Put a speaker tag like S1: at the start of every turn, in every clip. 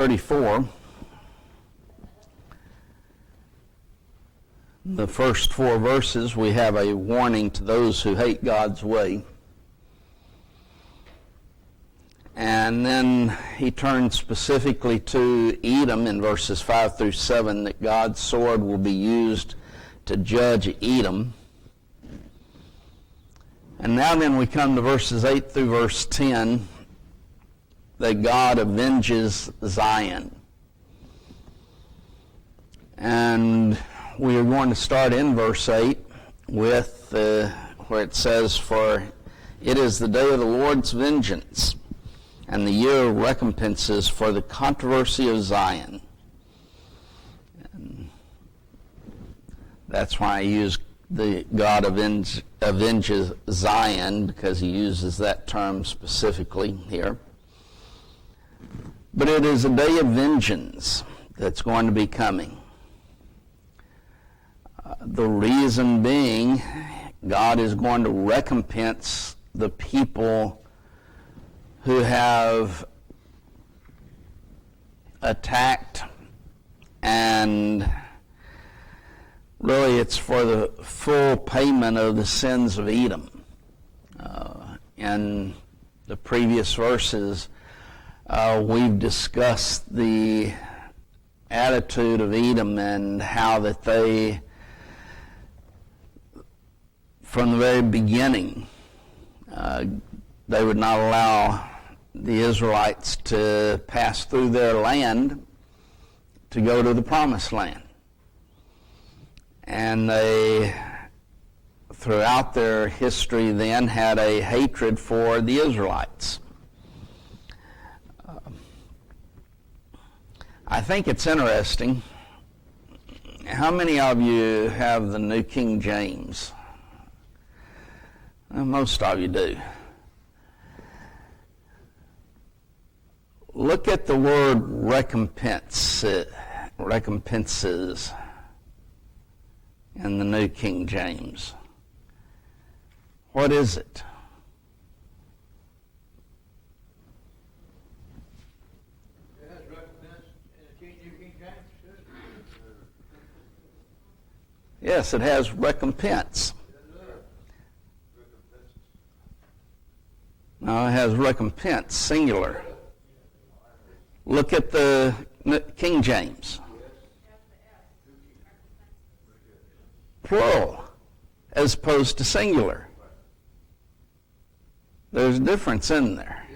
S1: 34, the first 4 verses, we have a warning to those who hate God's way. And then he turns specifically to Edom in verses 5 through 7, that God's sword will be used to judge Edom. And now then we come to verses 8 through verse 10, that God avenges Zion. And we are going to start in verse 8 with where it says, "For it is the day of the Lord's vengeance, and the year of recompenses for the controversy of Zion." And that's why I use the God avenges Zion, because he uses that term specifically here. But it is a day of vengeance that's going to be coming. The reason being, God is going to recompense the people who have attacked, and really it's for the full payment of the sins of Edom. In the previous verses, we've discussed the attitude of Edom and how that they, from the very beginning, they would not allow the Israelites to pass through their land to go to the promised land. And they, throughout their history then, had a hatred for the Israelites. I think it's interesting. How many of you have the New King James? Well, most of you do. Look at the word recompenses in the New King James. What is it?
S2: It has recompense in the New King James.
S1: Yes, it has recompense. No, it has recompense, singular. Look at the King James. Plural, as opposed to singular. There's a difference in there.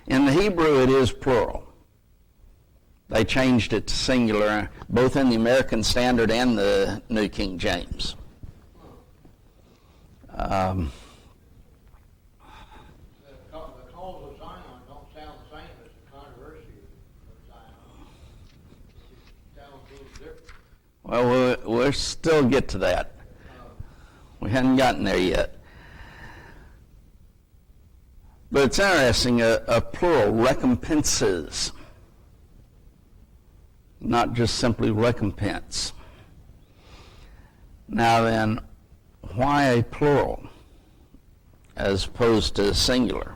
S1: In the Hebrew, it is plural. They changed it to singular, both in the American Standard and the New King James.
S2: The calls of Zion don't sound the same as the controversy of Zion. It sounds a little different.
S1: Well, we'll still get to that. We haven't gotten there yet. But it's interesting, a plural, recompenses, not just simply recompense. Now then, why a plural as opposed to singular?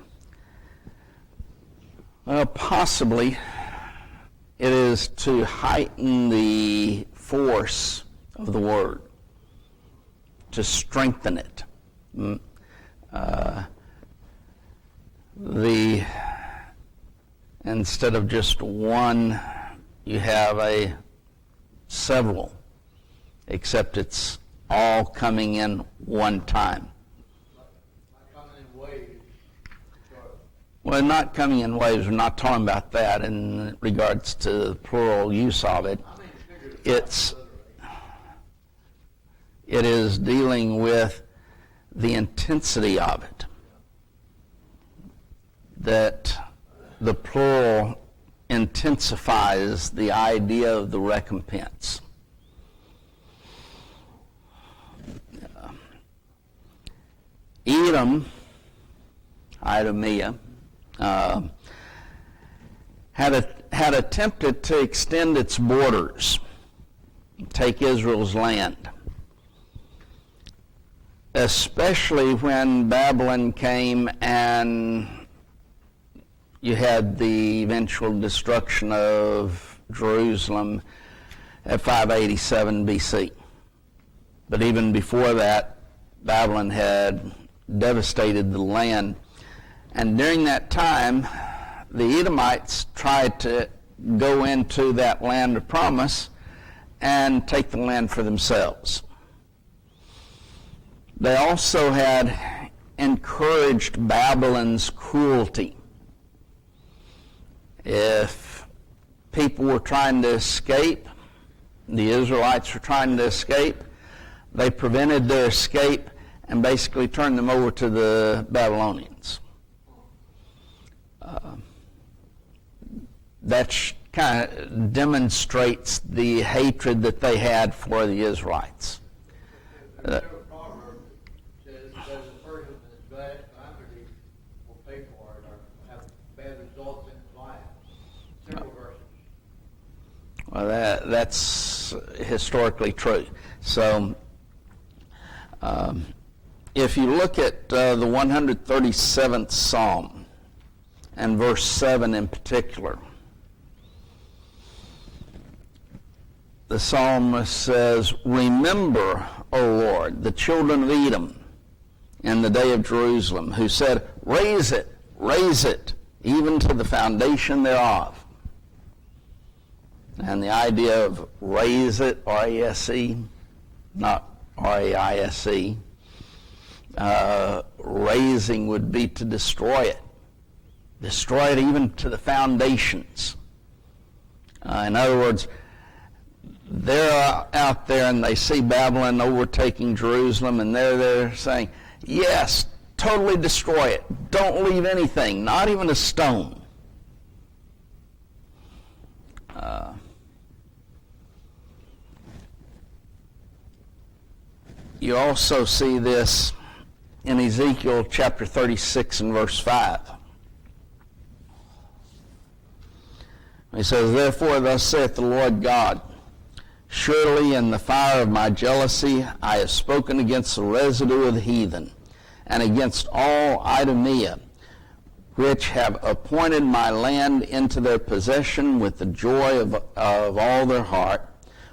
S1: Well, possibly it is to heighten the force of the word, to strengthen it. Instead of just one, you have several, except it's all coming in one time.
S2: Not coming in waves.
S1: Well, not coming in waves. We're not talking about that in regards to the plural use of it. It is dealing with the intensity of it. That the plural intensifies the idea of the recompense. Idumea, had attempted to extend its borders, take Israel's land, especially when Babylon came and you had the eventual destruction of Jerusalem at 587 BC. But even before that, Babylon had devastated the land. And during that time, the Edomites tried to go into that land of promise and take the land for themselves. They also had encouraged Babylon's cruelty. If people were trying to escape, the Israelites were trying to escape, they prevented their escape and basically turned them over to the Babylonians. That kind of demonstrates the hatred that they had for the Israelites.
S2: There's a proverb that says a person that's bad calamity will pay for it or have bad results in his life. Several verses.
S1: Well, that's historically true. So, if you look at the 137th Psalm and verse 7 in particular, the psalmist says, "Remember, O Lord, the children of Edom in the day of Jerusalem, who said, raise it, even to the foundation thereof." And the idea of raise it, R-A-S-E, not R-A-I-S-E, raising would be to destroy it. Destroy it even to the foundations. In other words, they're out there and they see Babylon overtaking Jerusalem, and they're there saying, yes, totally destroy it. Don't leave anything, not even a stone. You also see this in Ezekiel chapter 36 and verse 5. He says, "Therefore thus saith the Lord God, surely in the fire of my jealousy I have spoken against the residue of the heathen, and against all Idumea, which have appointed my land into their possession with the joy of all their heart,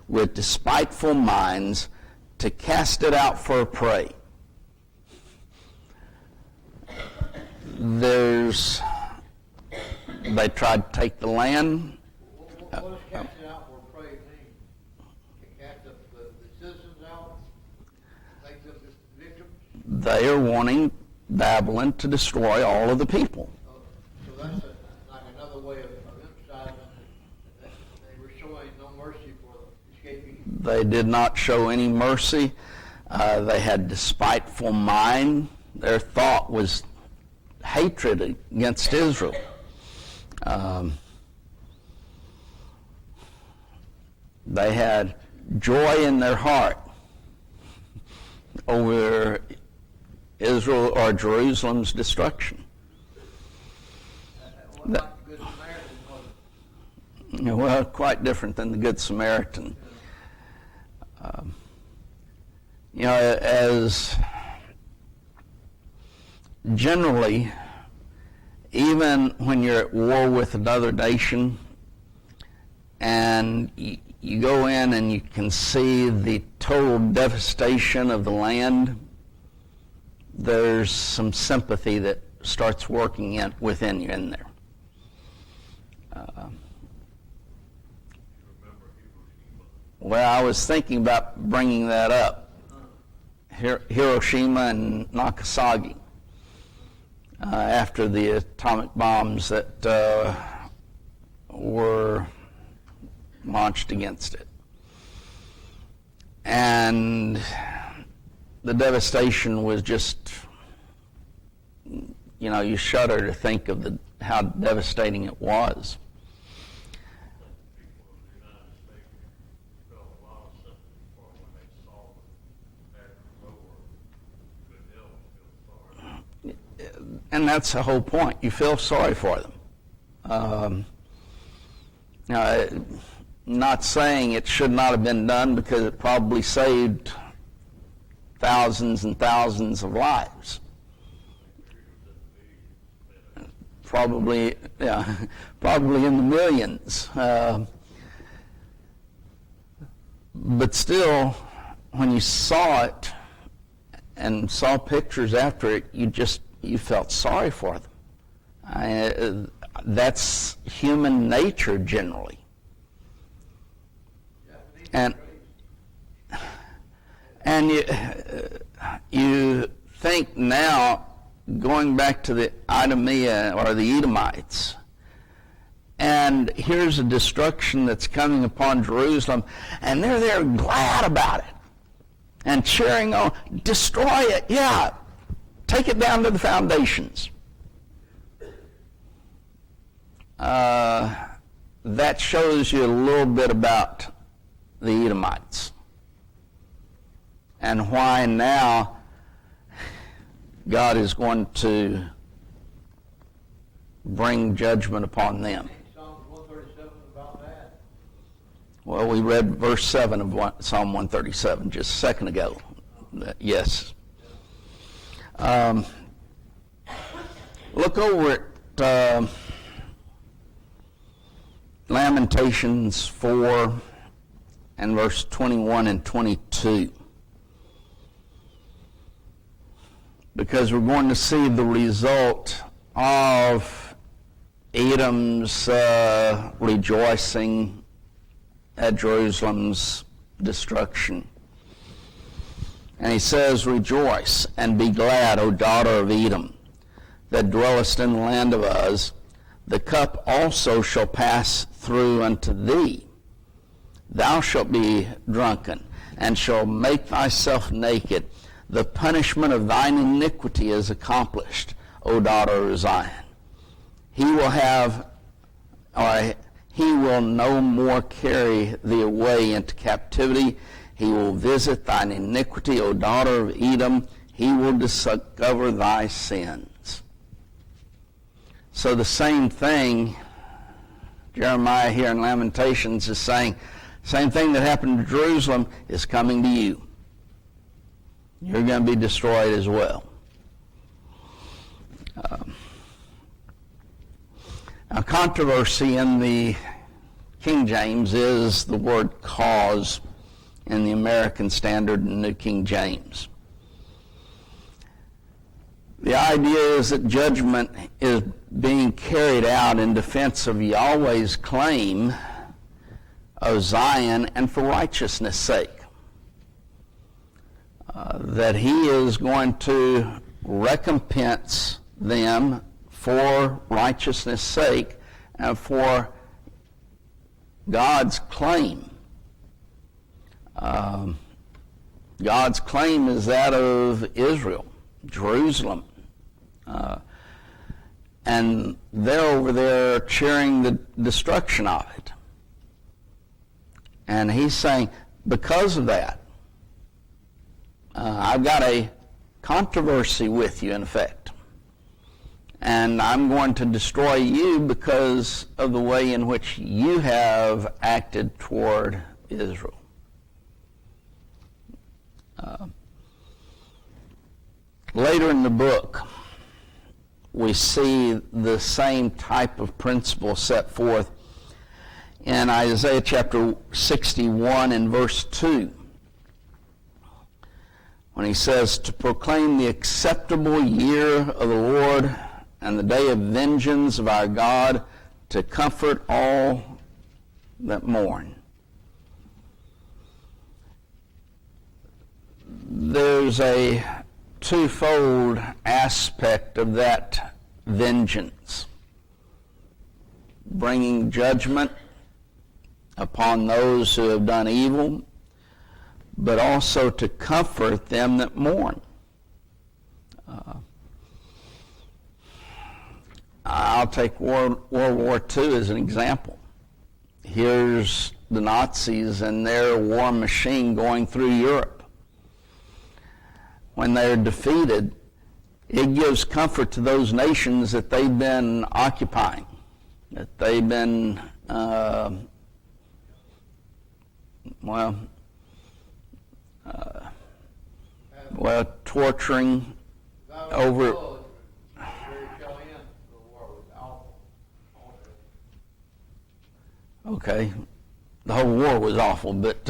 S1: with despiteful minds, to cast it out for a prey." They tried to take the land.
S2: What does cast it out for prey mean? Cast the citizens out? Make them the victims?
S1: They are wanting Babylon to destroy all of the people.
S2: So that's like another way of emphasizing that they were showing no mercy for the escaping.
S1: They did not show any mercy. They had despiteful mind. Their thought was hatred against Israel. They had joy in their heart over Israel or Jerusalem's destruction.
S2: What about the Good Samaritan?
S1: Well, quite different than the Good Samaritan. As generally, even when you're at war with another nation and you go in and you can see the total devastation of the land, there's some sympathy that starts working within you in there. Well, I was thinking about bringing that up. Hiroshima and Nagasaki, after the atomic bombs that were launched against it. And the devastation was just, you shudder to think of how devastating it was. And that's the whole point. You feel sorry for them. Not saying it should not have been done, because it probably saved thousands and thousands of lives. probably in the millions. But still, when you saw it and saw pictures after it, you felt sorry for them. That's human nature generally. And you think now, going back to the Idumea or the Edomites, and here's a destruction that's coming upon Jerusalem, and they're there glad about it and cheering on, destroy it, yeah, take it down to the foundations. That shows you a little bit about the Edomites and why now God is going to bring judgment upon them.
S2: Psalm 137 about that.
S1: Well, we read verse 7 of Psalm 137 just a second ago. Yes. Look over at Lamentations 4 and verse 21 and 22. Because we're going to see the result of Edom's rejoicing at Jerusalem's destruction. And he says, "Rejoice and be glad, O daughter of Edom, that dwellest in the land of Uz. The cup also shall pass through unto thee. Thou shalt be drunken, and shalt make thyself naked. The punishment of thine iniquity is accomplished, O daughter of Zion. He will no more carry thee away into captivity. He will visit thine iniquity, O daughter of Edom. He will discover thy sins." So the same thing, Jeremiah here in Lamentations is saying, same thing that happened to Jerusalem is coming to you. You're going to be destroyed as well. Now, controversy in the King James is the word cause in the American Standard and New King James. The idea is that judgment is being carried out in defense of Yahweh's claim of Zion and for righteousness' sake. That he is going to recompense them for righteousness' sake and for God's claim. God's claim is that of Israel, Jerusalem. And they're over there cheering the destruction of it. And he's saying, because of that, I've got a controversy with you, in effect. And I'm going to destroy you because of the way in which you have acted toward Israel. Later in the book, we see the same type of principle set forth in Isaiah chapter 61 and verse 2, when he says, "To proclaim the acceptable year of the Lord and the day of vengeance of our God, to comfort all that mourn." There's a twofold aspect of that vengeance: bringing judgment upon those who have done evil, but also to comfort them that mourn. I'll take World War II as an example. Here's the Nazis and their war machine going through Europe. When they're defeated, it gives comfort to those nations that they've been occupying, that they've been, torturing over.
S2: Shall end the war without
S1: Okay? The whole war was awful, but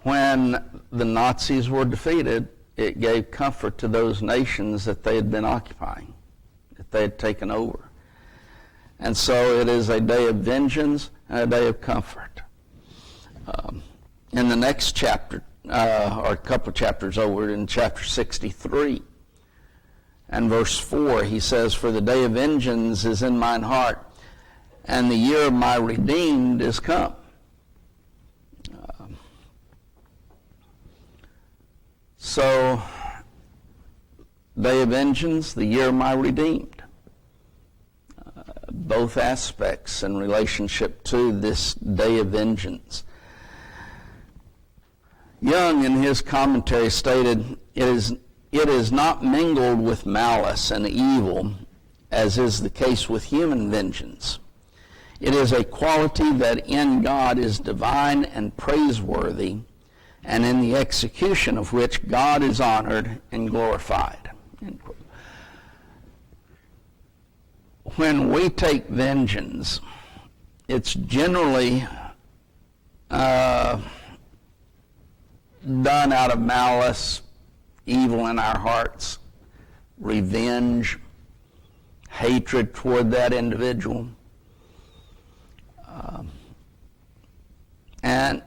S1: when the Nazis were defeated, it gave comfort to those nations that they had been occupying, that they had taken over. And so it is a day of vengeance and a day of comfort. In the next chapter, or a couple of chapters over, in chapter 63 and verse 4, he says, "For the day of vengeance is in mine heart, and the year of my redeemed is come." So, day of vengeance, the year of my redeemed. Both aspects in relationship to this day of vengeance. Young, in his commentary, stated, it is not mingled with malice and evil, as is the case with human vengeance. It is a quality that in God is divine and praiseworthy, and in the execution of which God is honored and glorified. When we take vengeance, it's generally done out of malice, evil in our hearts, revenge, hatred toward that individual. And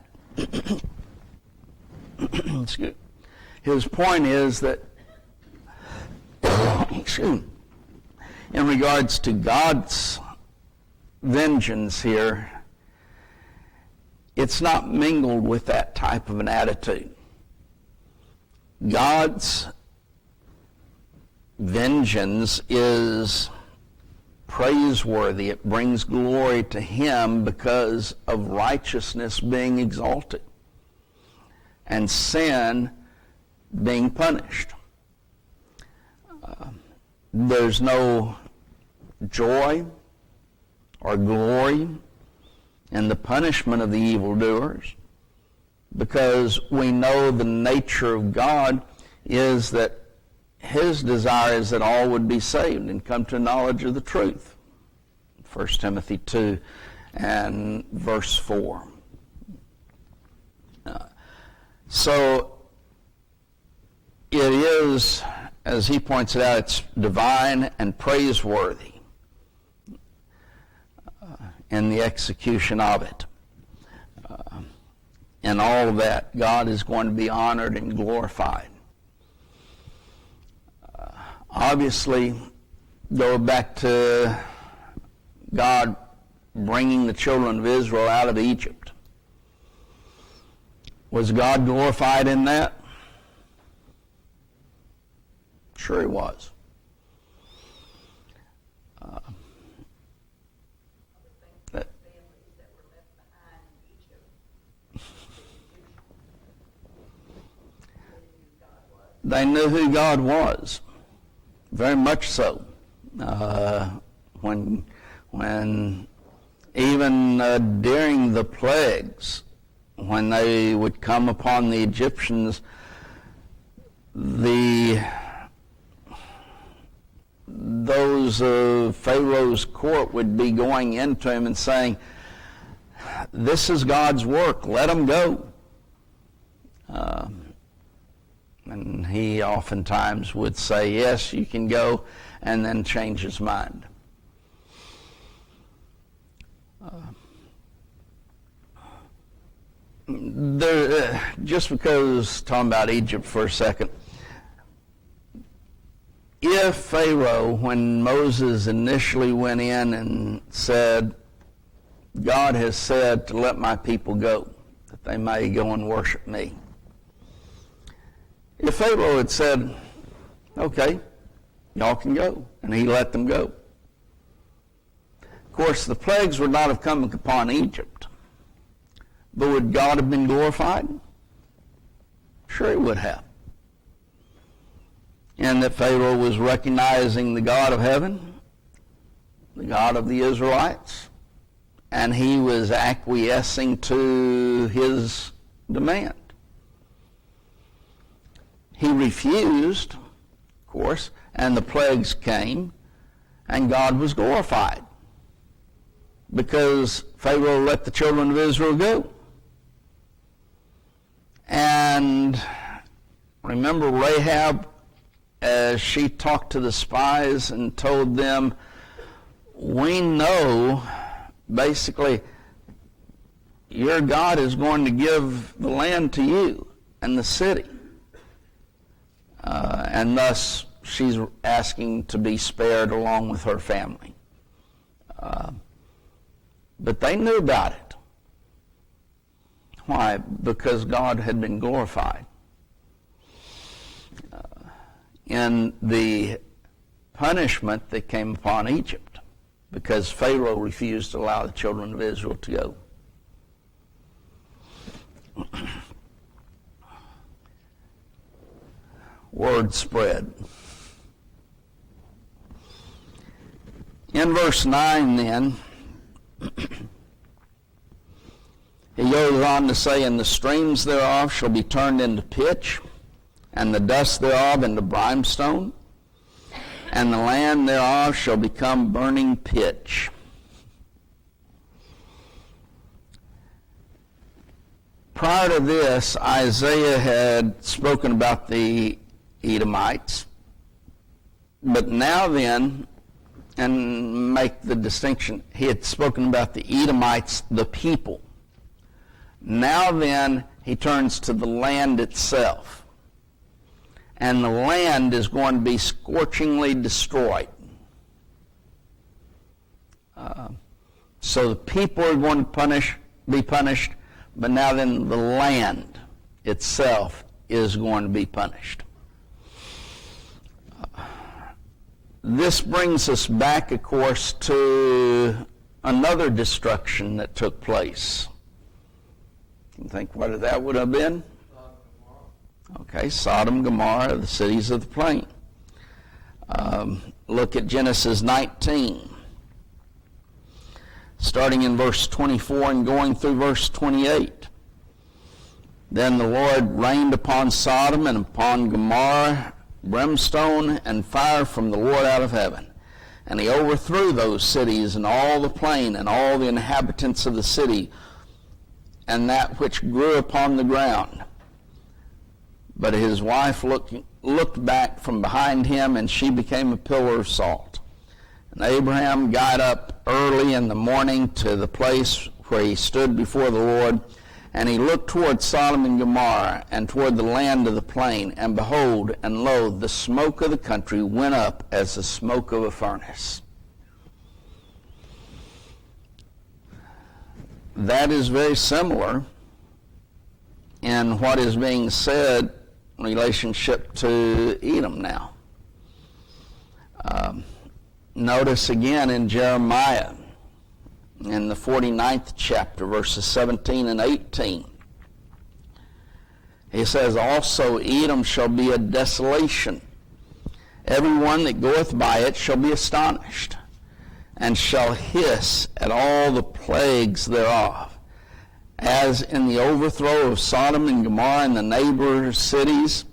S1: his point is that in regards to God's vengeance here, it's not mingled with that type of an attitude. God's vengeance is praiseworthy. It brings glory to Him because of righteousness being exalted and sin being punished. There's no joy or glory in the punishment of the evildoers, because we know the nature of God is that His desire is that all would be saved and come to knowledge of the truth. 1 Timothy 2 and verse 4. So it is, as he points it out, it's divine and praiseworthy in the execution of it. In all of that, God is going to be honored and glorified. Obviously, go back to God bringing the children of Israel out of Egypt. Was God glorified in that? Sure He was. They knew who God was, very much so. When even during the plagues, when they would come upon the Egyptians, those of Pharaoh's court would be going into him and saying, "This is God's work, let them go." And he oftentimes would say, "Yes, you can go," and then change his mind. Just because, talking about Egypt for a second, if Pharaoh, when Moses initially went in and said, "God has said to let my people go, that they may go and worship me," if Pharaoh had said, "Okay, y'all can go," and he let them go, of course the plagues would not have come upon Egypt. But would God have been glorified? Sure He would have. And that Pharaoh was recognizing the God of heaven, the God of the Israelites, and he was acquiescing to his demand. He refused, of course, and the plagues came, and God was glorified. because Pharaoh let the children of Israel go. And remember Rahab, as she talked to the spies and told them, we know, basically, your God is going to give the land to you and the city. And thus, she's asking to be spared along with her family. But they knew about it. Why? Because God had been glorified. In the punishment that came upon Egypt, because Pharaoh refused to allow the children of Israel to go. Word spread. In verse 9 then, he goes on to say, and the streams thereof shall be turned into pitch, and the dust thereof into brimstone, and the land thereof shall become burning pitch. Prior to this, Isaiah had spoken about the Edomites, but now then, and make the distinction, he had spoken about the Edomites, the people. Now then, he turns to the land itself. And the land is going to be scorchingly destroyed. So the people are going to be punished, but now then the land itself is going to be punished. This brings us back, of course, to another destruction that took place. You think what that would have been? Okay, Sodom, Gomorrah, the cities of the plain. Look at Genesis 19, starting in verse 24 and going through verse 28. Then the Lord rained upon Sodom and upon Gomorrah brimstone and fire from the Lord out of heaven. And he overthrew those cities and all the plain and all the inhabitants of the city and that which grew upon the ground. But his wife looked back from behind him, and she became a pillar of salt. And Abraham got up early in the morning to the place where he stood before the Lord, and he looked toward Sodom and Gomorrah, and toward the land of the plain, and behold, and lo, the smoke of the country went up as the smoke of a furnace. That is very similar in what is being said in relationship to Edom now. Notice again in Jeremiah, in the 49th chapter, verses 17 and 18. He says, also Edom shall be a desolation. Every one that goeth by it shall be astonished, and shall hiss at all the plagues thereof. As in the overthrow of Sodom and Gomorrah and the neighbor cities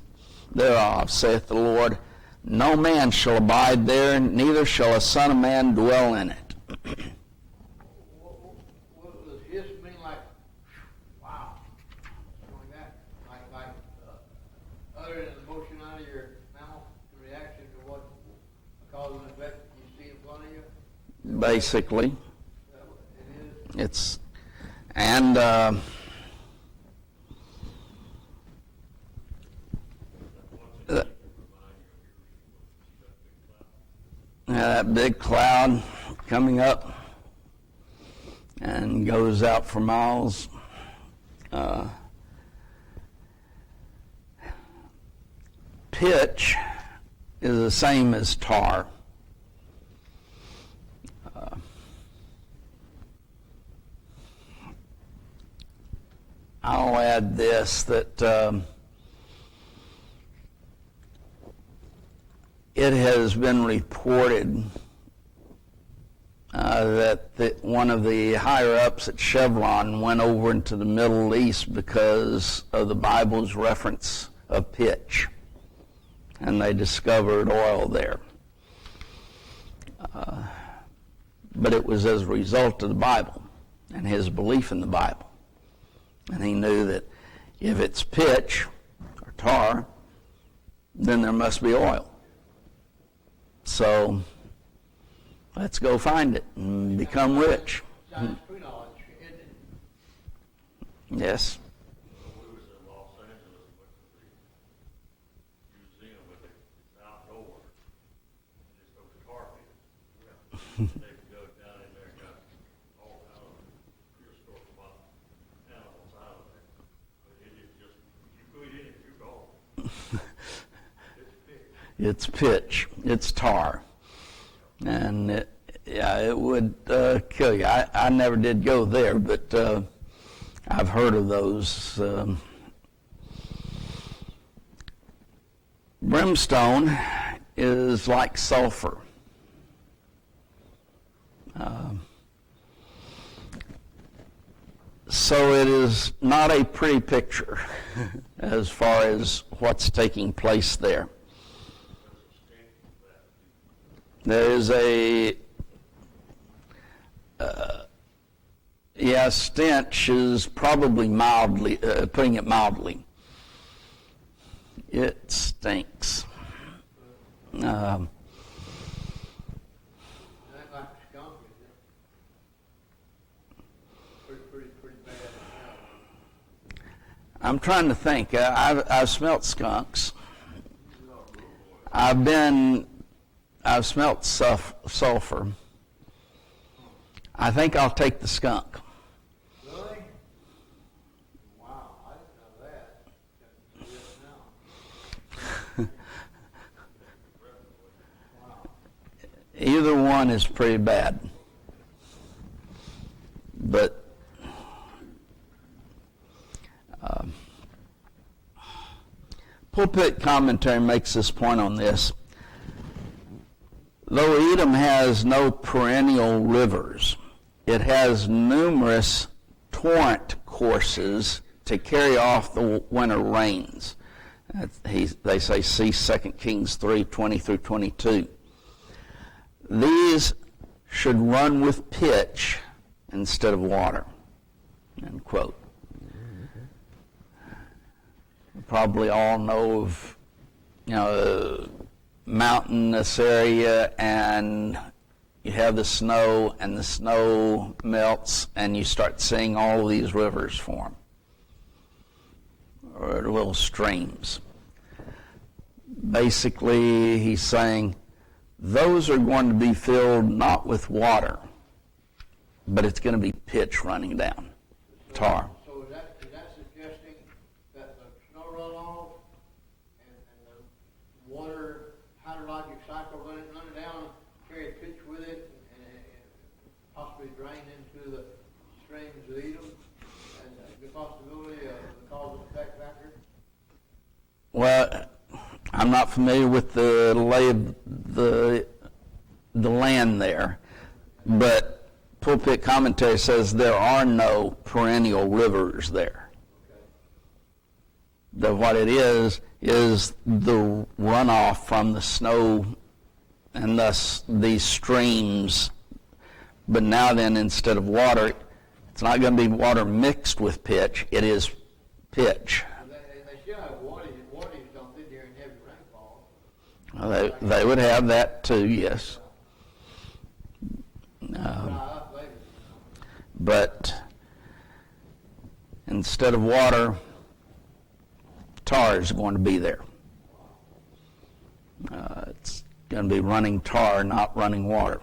S1: thereof, saith the Lord, no man shall abide there, neither shall a son of man dwell in it.
S2: What does hiss mean? Like, wow, something like that? Like uttering an emotion out of your mouth in reaction to what cause an effect you see in front of you?
S1: Basically.
S2: It is?
S1: It's, and that big cloud coming up and goes out for miles. Pitch is the same as tar. I'll add this, that it has been reported that one of the higher-ups at Chevron went over into the Middle East because of the Bible's reference of pitch, and they discovered oil there. but it was as a result of the Bible and his belief in the Bible. And he knew that if it's pitch or tar, then there must be oil. So let's go find it and become rich.
S2: Sounds pre-knowledge, isn't it?
S1: Yes.
S3: We was in Los Angeles, went to the museum with it, it's outdoors. Just those tar pits. They could go down in there and got all kinds of prehistoric animals out of there. But it is just, you go in it, you're gone. It's pitch.
S1: It's tar. And it would kill you. I never did go there, but I've heard of those. Brimstone is like sulfur. So it is not a pretty picture as far as what's taking place there. There is a, stench is probably mildly, putting it mildly. It stinks.
S2: Not like skunk, is it? Pretty bad.
S1: I'm trying to think. I've smelt skunks. I've smelt sulfur. I think I'll take the skunk.
S2: Really? Wow, I didn't know that. Just now. Wow.
S1: Either one is pretty bad. But Pulpit Commentary makes this point on this. Though Edom has no perennial rivers, it has numerous torrent courses to carry off the winter rains. They say see 2 Kings 3:20 through 22. These should run with pitch instead of water. End quote. You probably all know of, mountainous area, and you have the snow, and the snow melts, and you start seeing all of these rivers form, or little streams. Basically, he's saying those are going to be filled not with water, but it's going to be pitch running down, tar.
S2: So is that suggesting that the snow runoff and the water hydrologic cycle running down, carry pitch with it, and possibly drain into the streams of Edom, and the possibility of the cause and effect factor?
S1: Well, I'm not familiar with the lay of the land there, but Pulpit Commentary says there are no perennial rivers there. That what it is the runoff from the snow, and thus these streams. But now then, instead of water, it's not going to be water mixed with pitch. It is pitch.
S2: They still have water, don't they, during heavy rainfall?
S1: Well, they would have that too, yes. But instead of water, tar is going to be there. It's going to be running tar, not running water.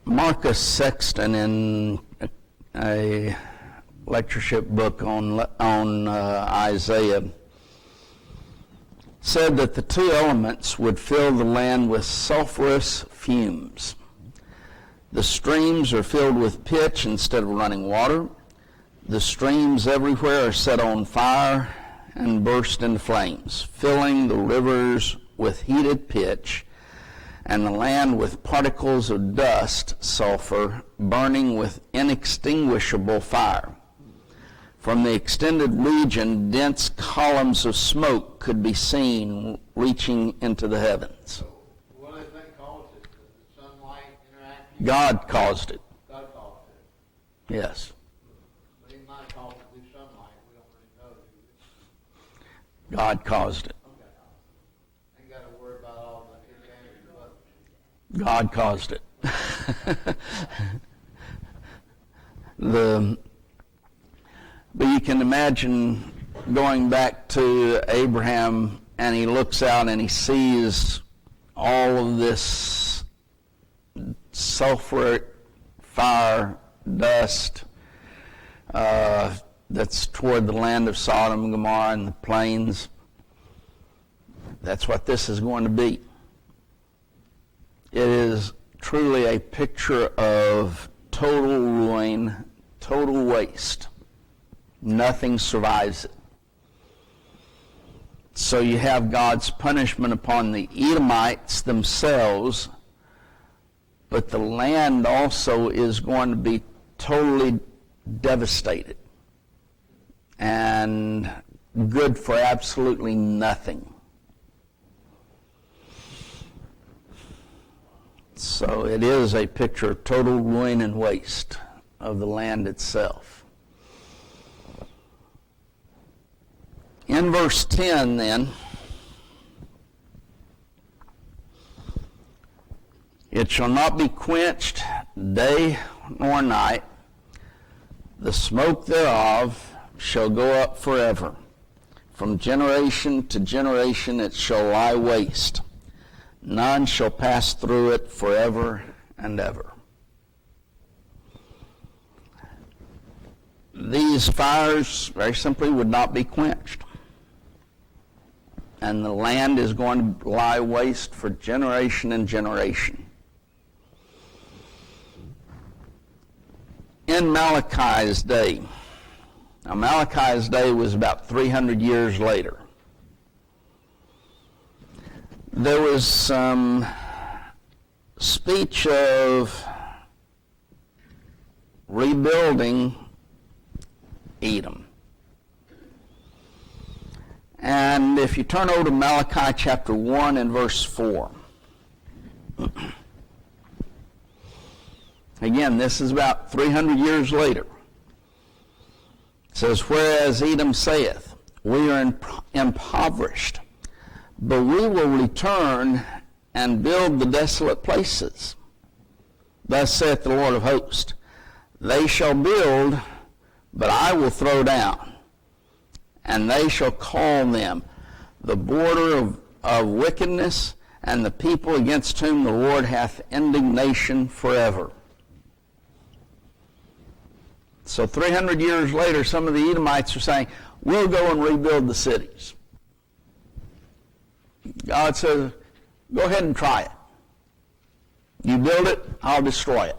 S1: Marcus Sexton, in a lectureship book on Isaiah, said that the two elements would fill the land with sulfurous fumes. The streams are filled with pitch instead of running water. The streams everywhere are set on fire and burst into flames, filling the rivers with heated pitch, and the land with particles of dust, sulfur, burning with inextinguishable fire. From the extended region, dense columns of smoke could be seen reaching into the heavens.
S2: What do they think caused it? The sunlight interacting?
S1: God caused it.
S2: God caused it.
S1: Yes.
S2: But he might have caused it through sunlight. We don't really know, do we?
S1: God caused it.
S2: Okay. Ain't got to worry about all the advantage of others.
S1: God caused it. But you can imagine going back to Abraham, and he looks out and he sees all of this sulfuric fire, dust that's toward the land of Sodom and Gomorrah and the plains. That's what this is going to be. It is truly a picture of total ruin, total waste. Nothing survives it. So you have God's punishment upon the Edomites themselves, but the land also is going to be totally devastated and good for absolutely nothing. So it is a picture of total ruin and waste of the land itself. In verse 10 then, it shall not be quenched day nor night, the smoke thereof shall go up forever. From generation to generation it shall lie waste. None shall pass through it forever and ever. These fires, very simply, would not be quenched. And the land is going to lie waste for generation and generation. In Malachi's day, now Malachi's day was about 300 years later, there was some speech of rebuilding Edom. And if you turn over to Malachi chapter 1 and verse 4. Again, this is about 300 years later. It says, whereas Edom saith, we are impoverished, but we will return and build the desolate places. Thus saith the Lord of hosts, they shall build, but I will throw down. And they shall call them the border of wickedness, and the people against whom the Lord hath indignation forever. So 300 years later, some of the Edomites are saying, we'll go and rebuild the cities. God says, go ahead and try it. You build it, I'll destroy it.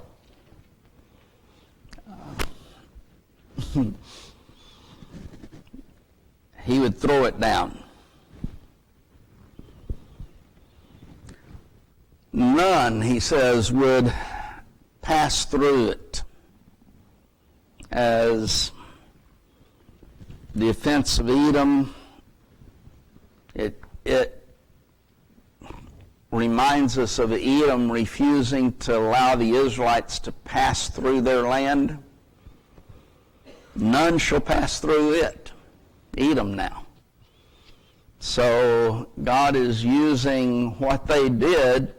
S1: He would throw it down. None, he says, would pass through it, as the offense of Edom, it reminds us of Edom refusing to allow the Israelites to pass through their land. None shall pass through it. Edom now. So God is using what they did.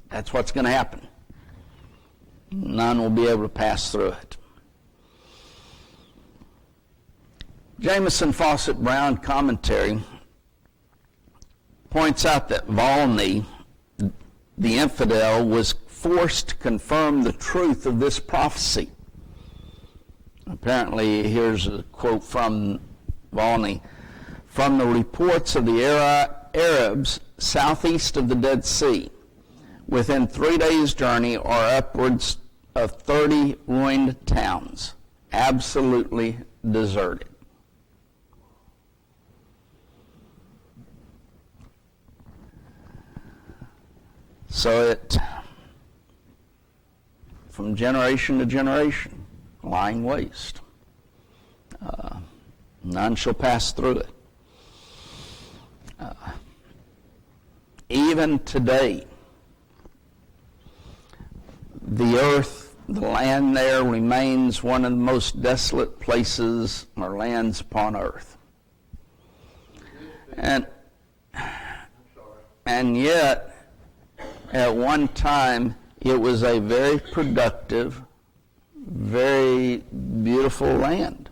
S1: That's what's going to happen. None will be able to pass through it. Jamieson Fawcett Brown commentary points out that Volney, the infidel, was forced to confirm the truth of this prophecy. Apparently, here's a quote from Volney. From the reports of the Arabs southeast of the Dead Sea, within 3 days' journey are upwards of 30 ruined towns, absolutely deserted. So it, from generation to generation, lying waste. None shall pass through it. Even today, the earth, the land there remains one of the most desolate places or lands upon earth. And yet, at one time, it was a very productive, very beautiful land.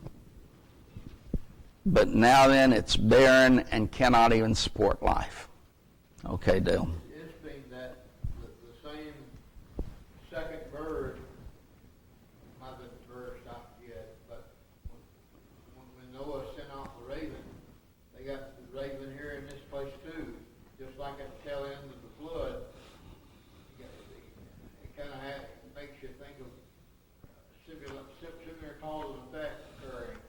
S1: But now then, it's barren and cannot even support life. Okay, Dale.
S2: It's been that the same second bird, not that the bird stopped yet, but when Noah sent off the raven, they got the raven here in this place too, just like at the tail end of the flood. It kind of makes you think of similar cause and effect occurring.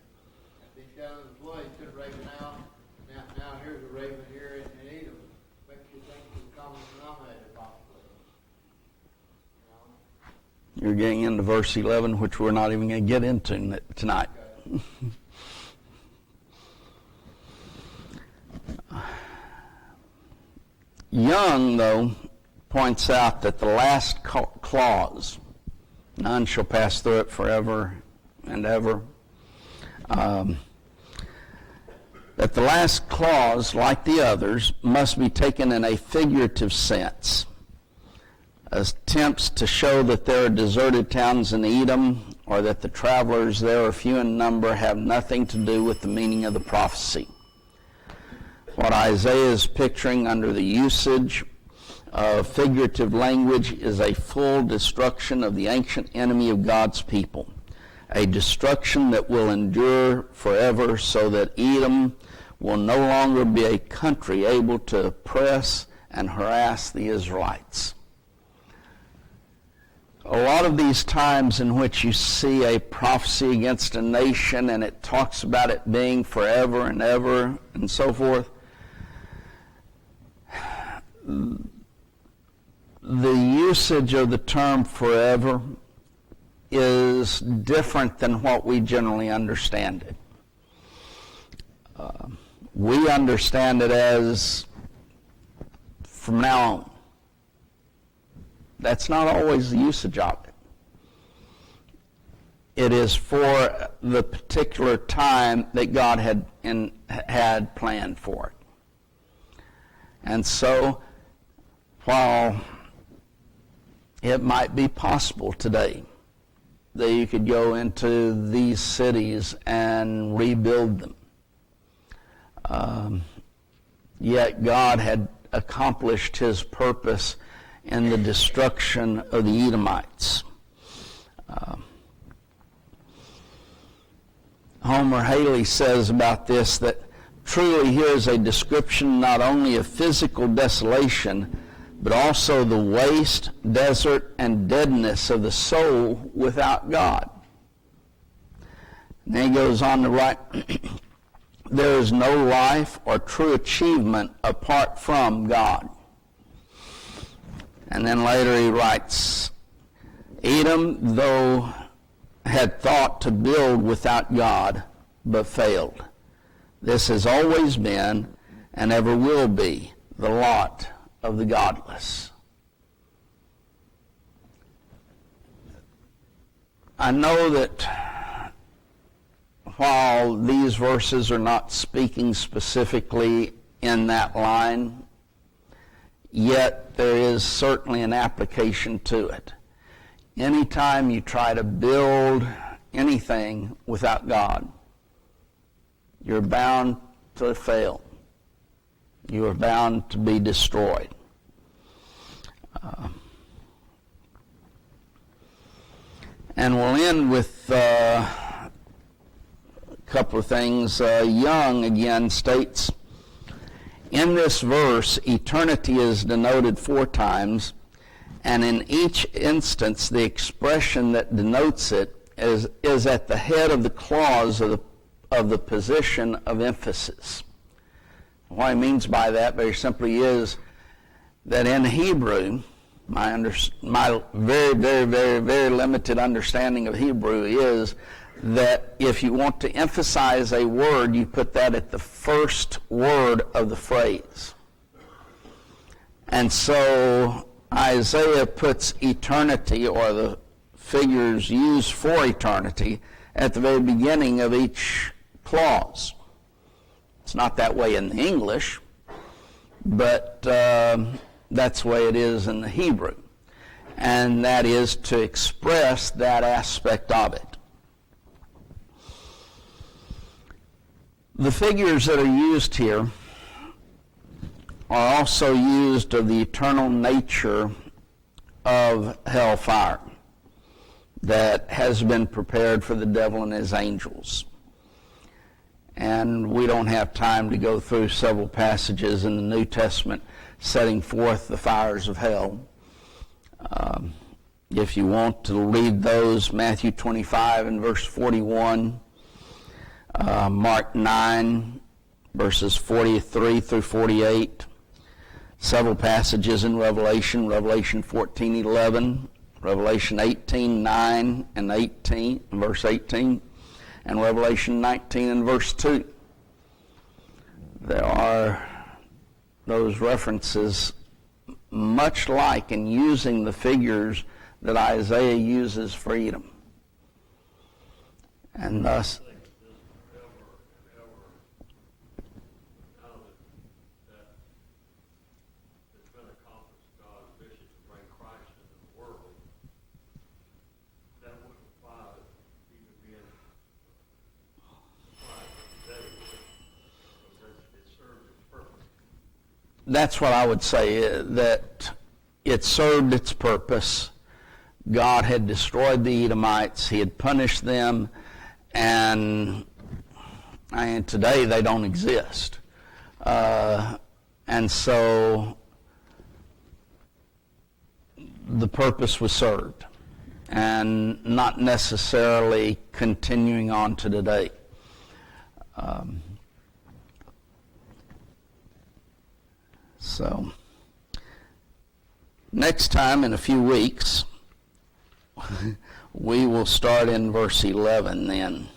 S2: At the tail end of the flood, you took a raven out. Now here's a raven here in Edom. Makes you think of the common denominator, possibly. You know?
S1: You're getting into verse 11, which we're not even going to get into tonight. Okay. Young, though, points out that the last clause, none shall pass through it forever and ever, that the last clause, like the others, must be taken in a figurative sense. Attempts to show that there are deserted towns in Edom or that the travelers there are few in number have nothing to do with the meaning of the prophecy. What Isaiah is picturing under the usage of figurative language is a full destruction of the ancient enemy of God's people, a destruction that will endure forever so that Edom will no longer be a country able to oppress and harass the Israelites. A lot of these times in which you see a prophecy against a nation and it talks about it being forever and ever and so forth, the usage of the term forever is different than what we generally understand it. We understand it as from now on. That's not always the usage of it. It is for the particular time that God had planned for it. And so, while it might be possible today that you could go into these cities and rebuild them, yet God had accomplished his purpose in the destruction of the Edomites. Homer Haley says about this that truly here is a description not only of physical desolation, but also the waste, desert, and deadness of the soul without God. And then he goes on to write, there is no life or true achievement apart from God. And then later he writes, Edom, though, had thought to build without God, but failed. This has always been, and ever will be, the lot of the godless. I know that while these verses are not speaking specifically in that line, yet there is certainly an application to it. Anytime you try to build anything without God, you're bound to fail. You are bound to be destroyed. And we'll end with a couple of things. Young, again, states, in this verse, eternity is denoted 4 times, and in each instance, the expression that denotes it is at the head of the clause of the position of emphasis. What he means by that very simply is that in Hebrew, my very, very, very, very limited understanding of Hebrew is that if you want to emphasize a word, you put that at the first word of the phrase. And so Isaiah puts eternity, or the figures used for eternity, at the very beginning of each clause. It's not that way in the English, but that's the way it is in the Hebrew. And that is to express that aspect of it. The figures that are used here are also used of the eternal nature of hellfire that has been prepared for the devil and his angels. And we don't have time to go through several passages in the New Testament setting forth the fires of hell. If you want to read those, Matthew 25 and verse 41, Mark 9, verses 43 through 48, several passages in Revelation 14:11, Revelation 18:9 and 18, verse 18, and Revelation 19 and verse 2. There are those references much like in using the figures that Isaiah uses for Edom. And thus, that's what I would say, that it served its purpose. God had destroyed the Edomites. He had punished them, and today they don't exist. And so the purpose was served, and not necessarily continuing on to today. So, next time in a few weeks, we will start in verse 11 then.